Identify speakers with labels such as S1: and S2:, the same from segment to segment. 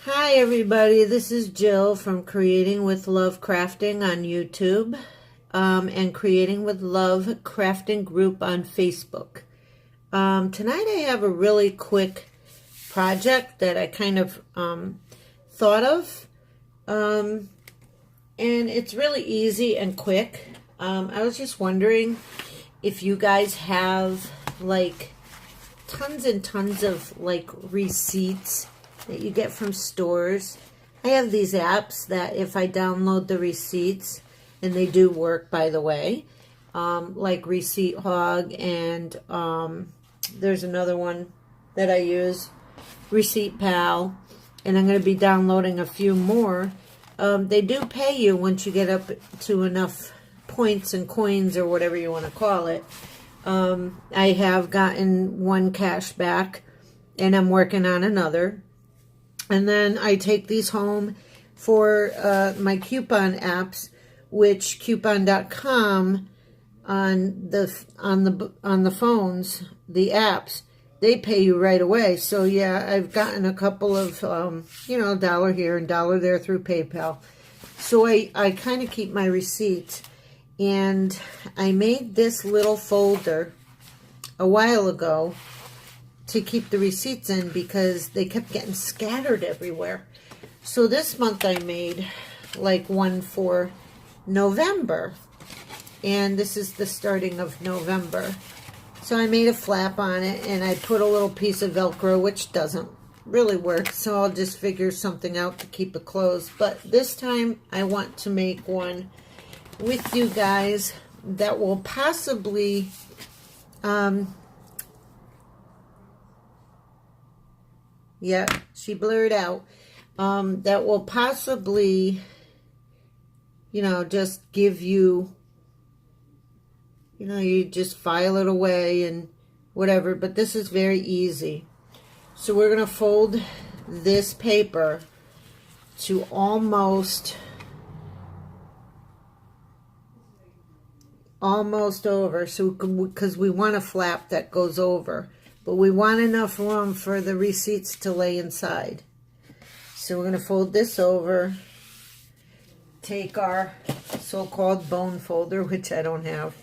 S1: Hi everybody, this is Jill from Creating with Love Crafting on YouTube and Creating with Love Crafting group on Facebook. Tonight I have a really quick project that I kind of thought of and it's really easy and quick. I was just wondering if you guys have like tons and tons of like receipts that you get from stores. I have these apps that if I download the receipts, and they do work by the way, like Receipt Hog, and there's another one that I use, Receipt Pal, and I'm going to be downloading a few more. They do pay you once you get up to enough points and coins or whatever you want to call it. I have gotten one cash back and I'm working on another. And then I take these home for my coupon apps, which coupon.com on the phones, the apps, they pay you right away. So yeah, I've gotten a couple of $1 here and $1 there through PayPal. So I kind of keep my receipts, and I made this little folder a while ago to keep the receipts in because they kept getting scattered everywhere. So this month I made like one for November, and this is the starting of November. So I made a flap on it and I put a little piece of Velcro, which doesn't really work, so I'll just figure something out to keep it closed. But this time I want to make one with you guys that will possibly yeah, she blurred out. That will possibly, just give you, you just file it away and whatever. But this is very easy. So we're going to fold this paper to almost over. So because we want a flap that goes over. But we want enough room for the receipts to lay inside. So we're going to fold this over, take our so-called bone folder, which I don't have,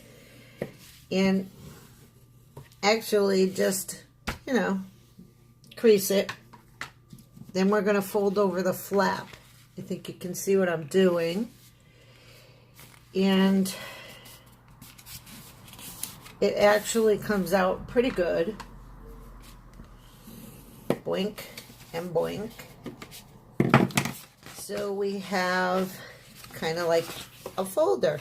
S1: and actually just, crease it. Then we're going to fold over the flap. I think you can see what I'm doing. And it actually comes out pretty good. Boink and boink. So we have kind of like a folder.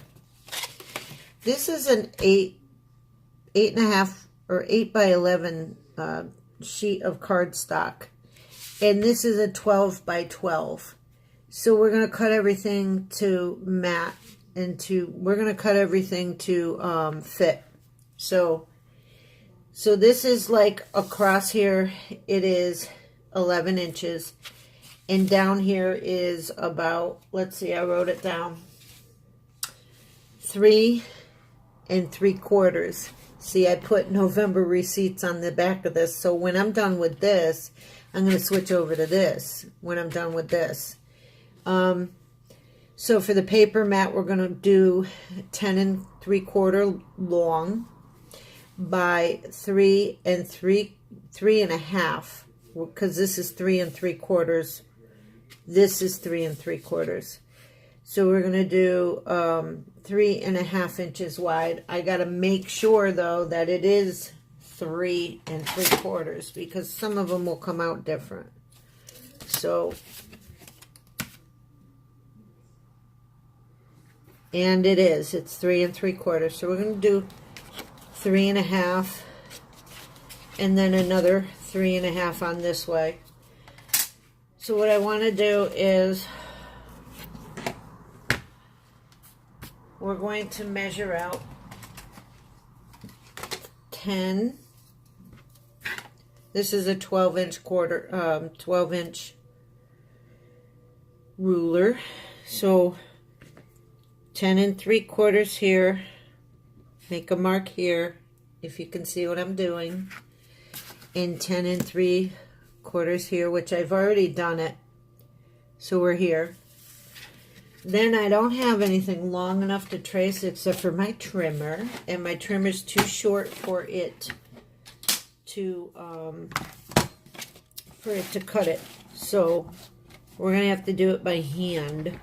S1: This is an 8.5 or 8 by 11 sheet of cardstock, and this is a 12 by 12. So we're going to cut everything to mat, and we're going to cut everything to fit. So this is like across here, it is 11 inches. And down here is about, let's see, I wrote it down, 3 3/4. See, I put November receipts on the back of this. So when I'm done with this, I'm going to switch over to this when I'm done with this. So for the paper mat, we're going to do 10 3/4 long by 3 3.5, because this is 3 3/4. This is 3 3/4. So we're going to do 3.5 inches wide. I got to make sure though that it is 3 3/4 because some of them will come out different. So, and it's 3 3/4. So we're going to do 3.5, and then another 3.5 on this way. So what I want to do is we're going to measure out 10. This is a 12-inch ruler. So 10 3/4 here. Make a mark here, if you can see what I'm doing. And 10 3/4 here, which I've already done it. So we're here. Then I don't have anything long enough to trace except for my trimmer, and my trimmer's too short for it to cut it. So we're gonna have to do it by hand.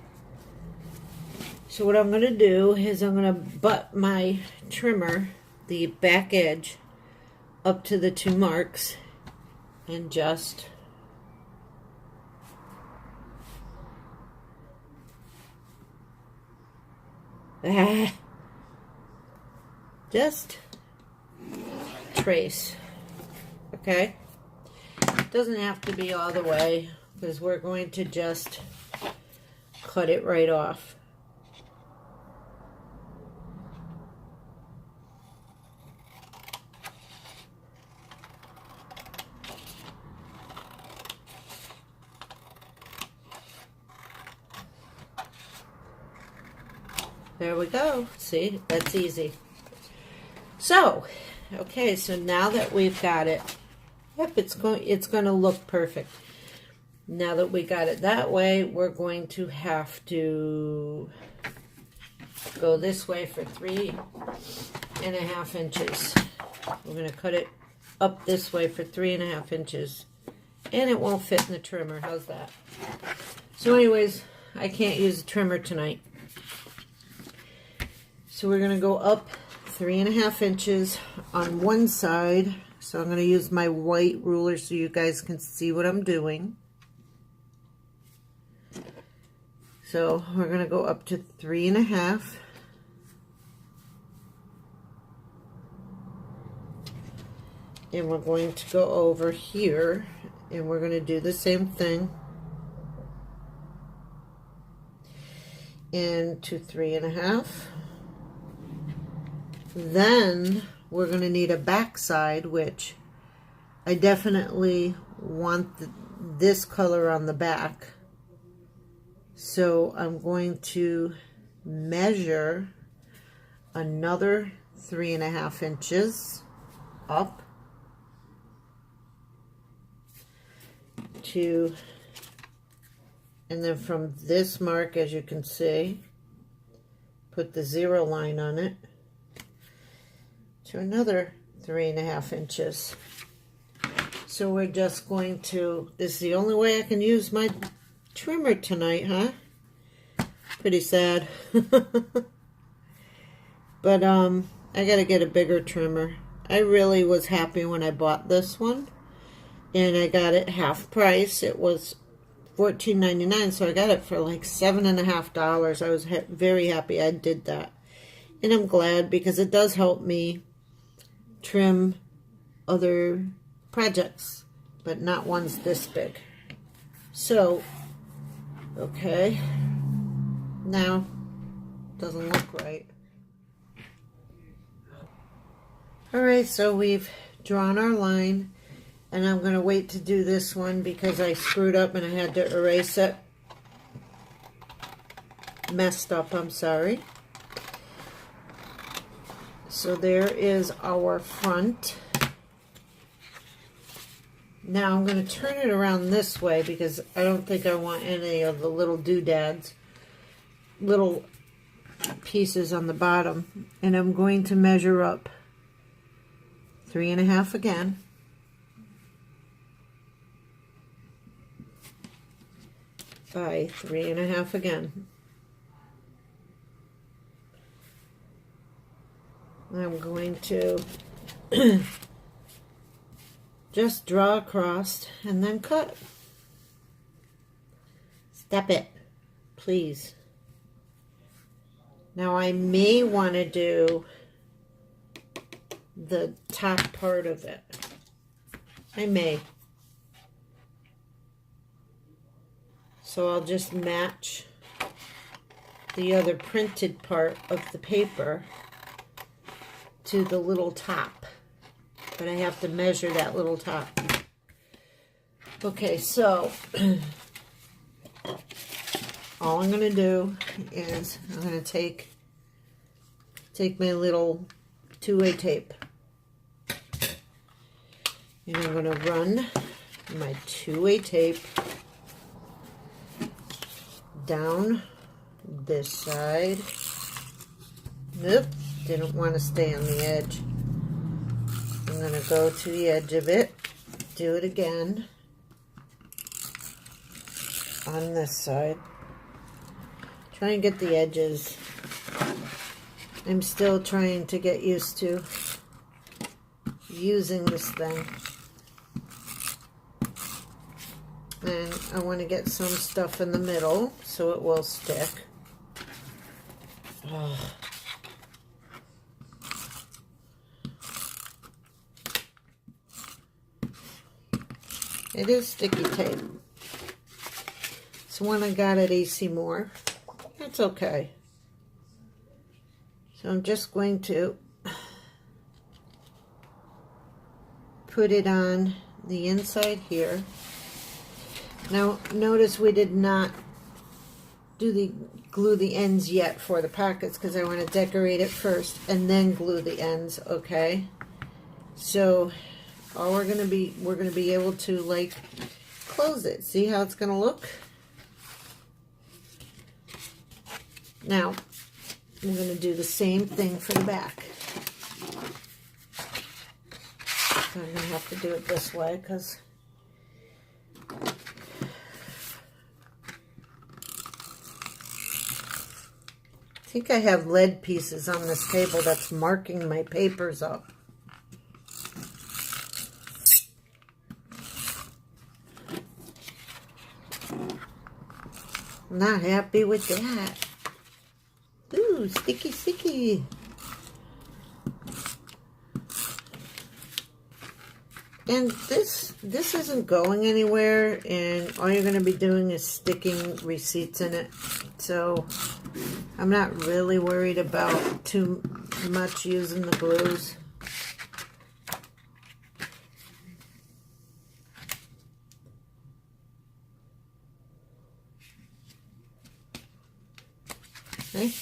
S1: So what I'm gonna do is I'm gonna butt my trimmer, the back edge, up to the 2 marks and just trace. Okay, doesn't have to be all the way because we're going to just cut it right off. There we go. See, that's easy. So, okay, so now that we've got it, yep, it's going to look perfect. Now that we got it that way, we're going to have to go this way for 3.5 inches. We're going to cut it up this way for 3.5 inches, and it won't fit in the trimmer. How's that? So anyways, I can't use a trimmer tonight. So we're going to go up 3.5 inches on one side. So I'm going to use my white ruler so you guys can see what I'm doing. So we're going to go up to 3.5. And we're going to go over here and we're going to do the same thing. And to 3.5. Then we're going to need a back side, which I definitely want this color on the back. So I'm going to measure another 3.5 inches up to, and then from this mark, as you can see, put the 0 line on it, to another 3.5 inches. So we're just going to, this is the only way I can use my trimmer tonight, huh? Pretty sad. But I gotta get a bigger trimmer. I really was happy when I bought this one, and I got it half price. It was $14.99, so I got it for like $7.50. I was very happy I did that, and I'm glad because it does help me trim other projects, but not ones this big. So, okay, now doesn't look right. All right, so we've drawn our line, and I'm going to wait to do this one because I screwed up and I had to erase it. Messed up, I'm sorry. So there is our front. Now I'm going to turn it around this way because I don't think I want any of the little doodads, little pieces on the bottom. And I'm going to measure up 3.5 again. By 3.5 again. I'm going to just draw across and then cut. Step it, please. Now I may want to do the top part of it. I may. So I'll just match the other printed part of the paper to the little top, but I have to measure that little top. Okay, so all I'm going to do is I'm going to take my little 2-way tape, and I'm going to run my 2-way tape down this side. Nope, didn't want to stay on the edge. I'm going to go to the edge of it, do it again on this side. Try and get the edges. I'm still trying to get used to using this thing. And I want to get some stuff in the middle so it will stick. Oh. It is sticky tape. It's one I got at AC Moore. That's okay. So I'm just going to put it on the inside here. Now notice we did not glue the ends yet for the pockets because I want to decorate it first and then glue the ends, okay? So all we're gonna be able to like close it. See how it's gonna look? Now I'm gonna do the same thing for the back. So I'm gonna have to do it this way because I think I have lead pieces on this table that's marking my papers up. Not happy with that. Ooh, sticky, sticky. And this isn't going anywhere, and all you're going to be doing is sticking receipts in it. So I'm not really worried about too much using the glues. Okay.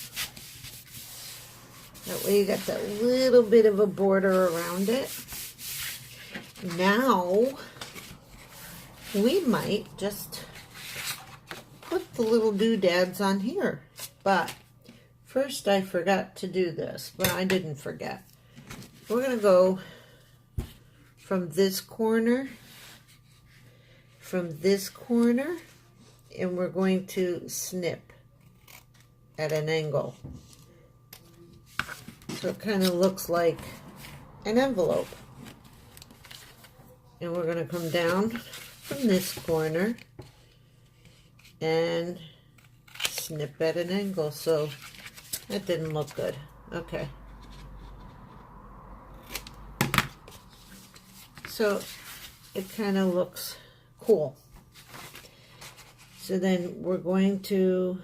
S1: That way you got that little bit of a border around it. Now we might just put the little doodads on here. But first I forgot to do this, but I didn't forget. We're going to go from this corner, and we're going to snip at an angle. So it kind of looks like an envelope. And we're going to come down from this corner and snip at an angle. So that didn't look good. Okay. So it kind of looks cool. So then we're going to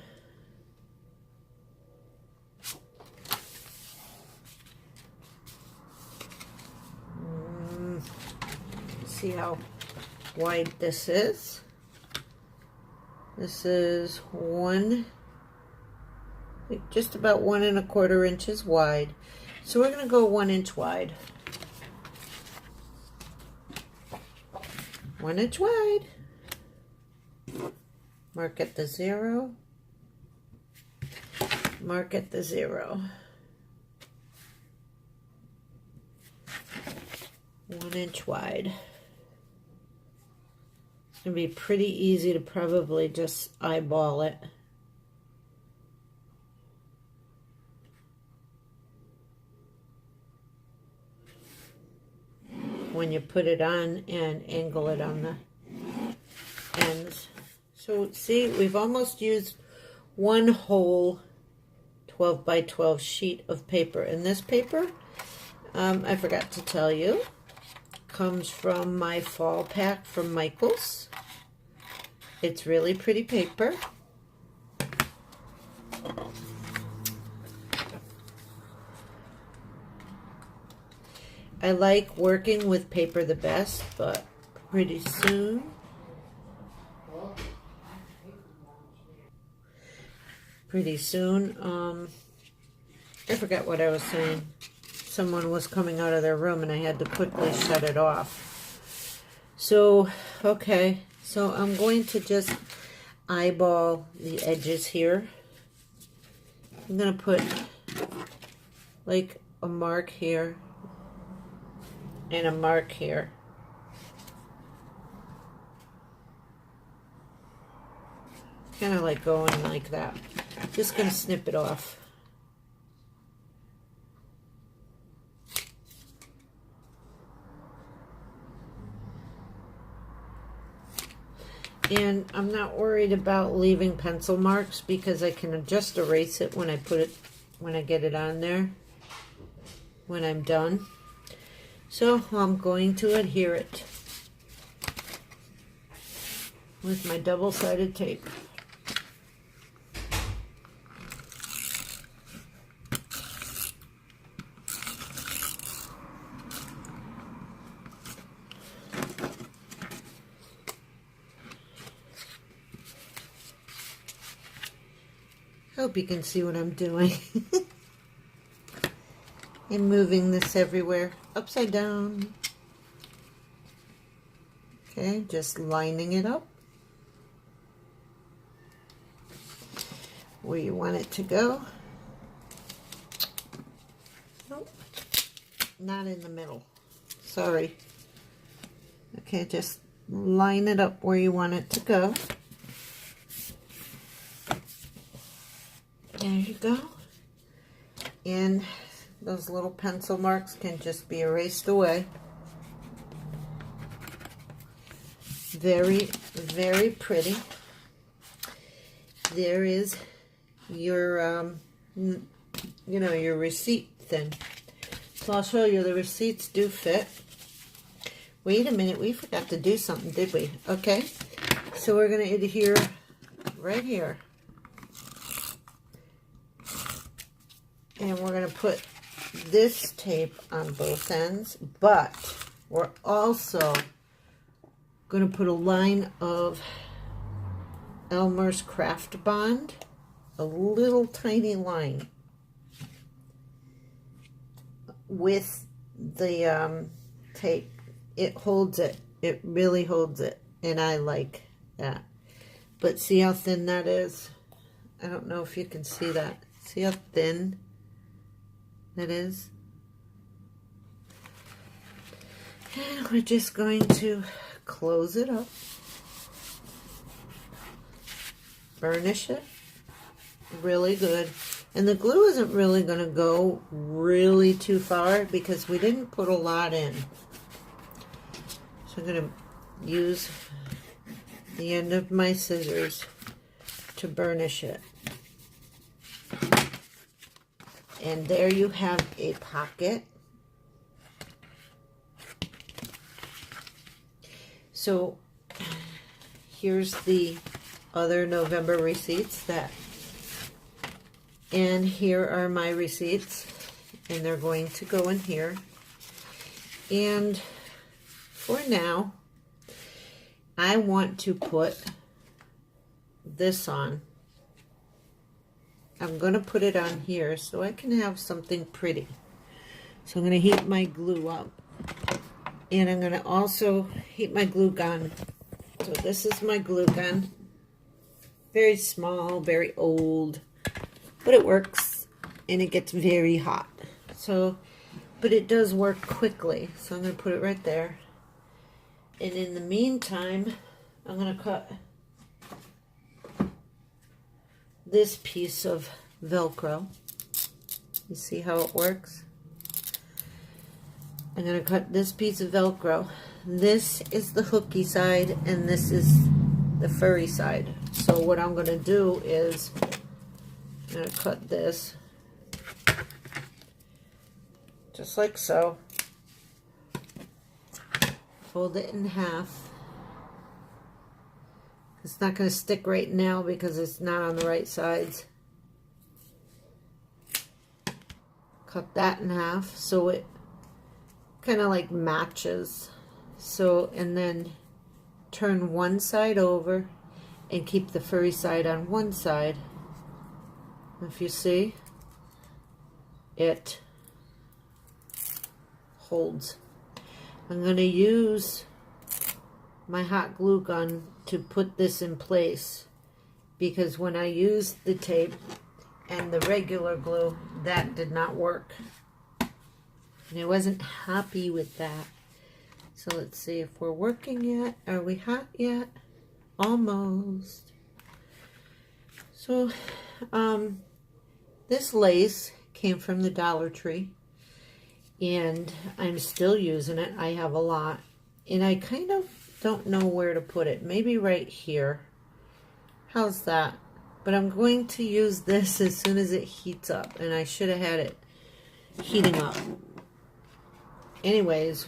S1: see how wide this is. This is just about 1 1/4 inches wide. So we're going to go 1 inch wide. 1 inch wide. Mark at the 0. Mark at the 0. 1 inch wide. It's going to be pretty easy to probably just eyeball it. When you put it on and angle it on the ends. So see, we've almost used one whole 12 by 12 sheet of paper. And this paper, I forgot to tell you, comes from my fall pack from Michaels. It's really pretty paper. I like working with paper the best, but pretty soon I forgot what I was saying. Someone was coming out of their room and I had to quickly shut it off. So, okay, so I'm going to just eyeball the edges here. I'm going to put like a mark here and a mark here. Kind of like going like that. Just going to snip it off. And I'm not worried about leaving pencil marks because I can just erase it when I get it on there, when I'm done. So I'm going to adhere it with my double-sided tape. Hope you can see what I'm doing. I'm moving this everywhere, upside down. Okay, just lining it up where you want it to go. Nope, not in the middle. Sorry. Okay, just line it up where you want it to go. There you go. And those little pencil marks can just be erased away. Very, very pretty. There is your, your receipt thing. So I'll show you the receipts do fit. Wait a minute, we forgot to do something, did we? Okay, so we're going to adhere right here. And we're going to put this tape on both ends, but we're also going to put a line of Elmer's Craft Bond, a little tiny line with the tape. It holds it. It really holds it, and I like that. But see how thin that is? I don't know if you can see that. See how thin that is? And we're just going to close it up, burnish it really good. And the glue isn't really going to go really too far because we didn't put a lot in. So I'm going to use the end of my scissors to burnish it. And there you have a pocket. So here's the other November receipts and here are my receipts, and they're going to go in here. And for now, I want to put this on. I'm going to put it on here so I can have something pretty. So I'm going to heat my glue up. And I'm going to also heat my glue gun. So this is my glue gun. Very small, very old, but it works and it gets very hot. So, but it does work quickly. So I'm going to put it right there. And in the meantime, I'm going to cut this piece of Velcro. You see how it works? I'm going to cut this piece of Velcro. This is the hooky side and this is the furry side. So what I'm going to do is I'm going to cut this just like so. Fold it in half. It's not going to stick right now because it's not on the right sides. Cut that in half so it kind of like matches. So, and then turn one side over and keep the furry side on one side. If you see, it holds. I'm going to use my hot glue gun to put this in place because when I used the tape and the regular glue, that did not work. And I wasn't happy with that. So let's see if we're working yet. Are we hot yet? Almost. So this lace came from the Dollar Tree, and I'm still using it. I have a lot, and I kind of don't know where to put it. Maybe right here. How's that? But I'm going to use this as soon as it heats up, and I should have had it heating up. Anyways,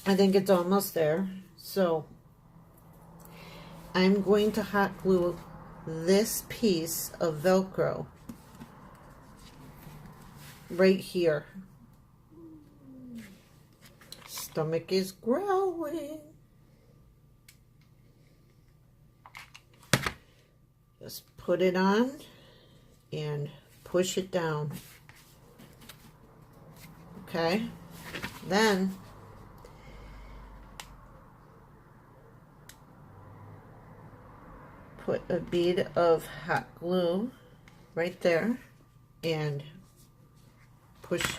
S1: I think it's almost there. So I'm going to hot glue this piece of Velcro right here. Stomach is growling. Just put it on and push it down. Okay, then put a bead of hot glue right there and push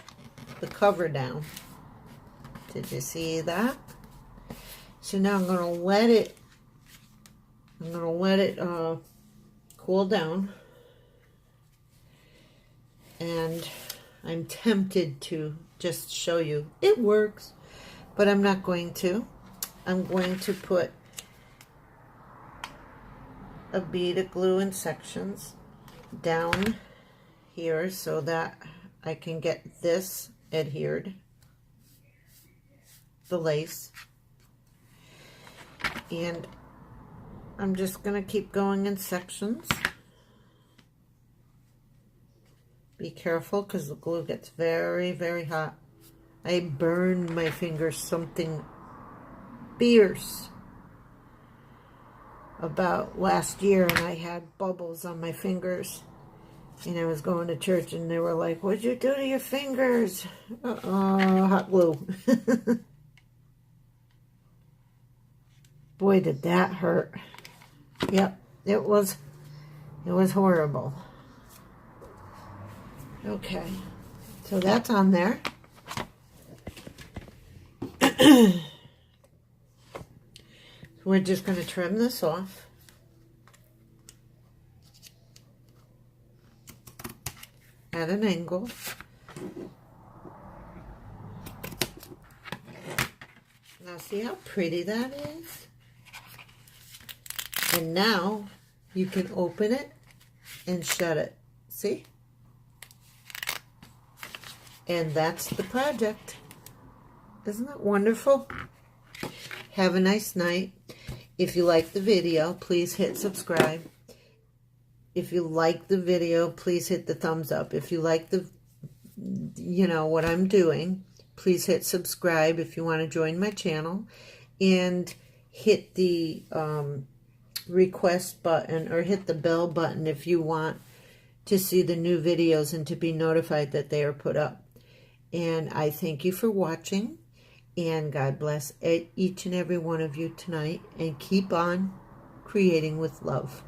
S1: the cover down. Did you see that? So now I'm going to let it cool down, and I'm tempted to just show you it works, but I'm not going to. I'm going to put a bead of glue in sections down here so that I can get this adhered, the lace, and I'm just going to keep going in sections. Be careful because the glue gets very, very hot. I burned my fingers something fierce about last year, and I had bubbles on my fingers. And I was going to church, and they were like, "What'd you do to your fingers?" Hot glue. Boy, did that hurt. Yep, it was horrible. Okay, so that's on there. We're just going to trim this off. At an angle. Now see how pretty that is? And now you can open it and shut it. See? And that's the project. Isn't that wonderful? Have a nice night. If you like the video, please hit subscribe. If you like the video, please hit the thumbs up. If you like the, what I'm doing, please hit subscribe if you want to join my channel. And hit the request button or hit the bell button if you want to see the new videos and to be notified that they are put up. And I thank you for watching. And God bless each and every one of you tonight. And keep on creating with love.